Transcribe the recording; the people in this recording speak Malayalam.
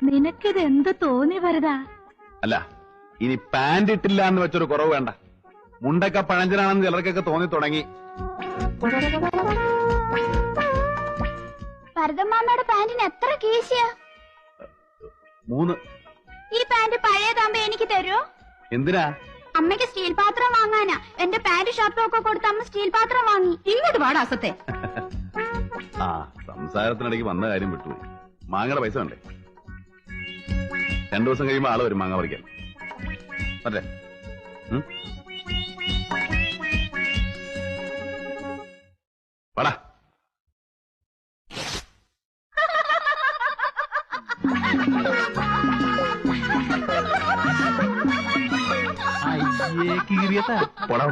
നിനക്കിത് എന്ത് തോന്നി വരതാ? അല്ല, ഇനി പാന്റ് ഇട്ടില്ല എന്ന് വെച്ചൊരു കുറവ് വേണ്ട. മുണ്ടൊക്കെ പഴഞ്ചനാണെന്ന് ചിലർക്കൊക്കെ തോന്നി തുടങ്ങി. ഭരതമ്മാമ്മയുടെ പാന്റിന് എത്ര കീശയാ? 3. ഈ പാന്റ് പഴയതാകുമ്പോ എനിക്ക് തരുമോ? എന്തിനാ? അമ്മയ്ക്ക് സ്റ്റീൽ പാത്രം വാങ്ങാനാ. എന്റെ പാന്റ് ഷർട്ടും ഒക്കെ കൊടുത്ത് അമ്മ സ്റ്റീൽ പാത്രം വാങ്ങി. ഇങ്ങോട്ട് പാടാ അസത്തെ. ആ, സംസാരത്തിനിടയ്ക്ക് വന്ന കാര്യം വിട്ടുപോയി. മാങ്ങയുടെ പൈസ വേണ്ടേ? 2 ദിവസം കഴിയുമ്പോ ആള് വരും മാങ്ങ പറിക്കാൻ. അല്ലേ? പടാ. പോടാ.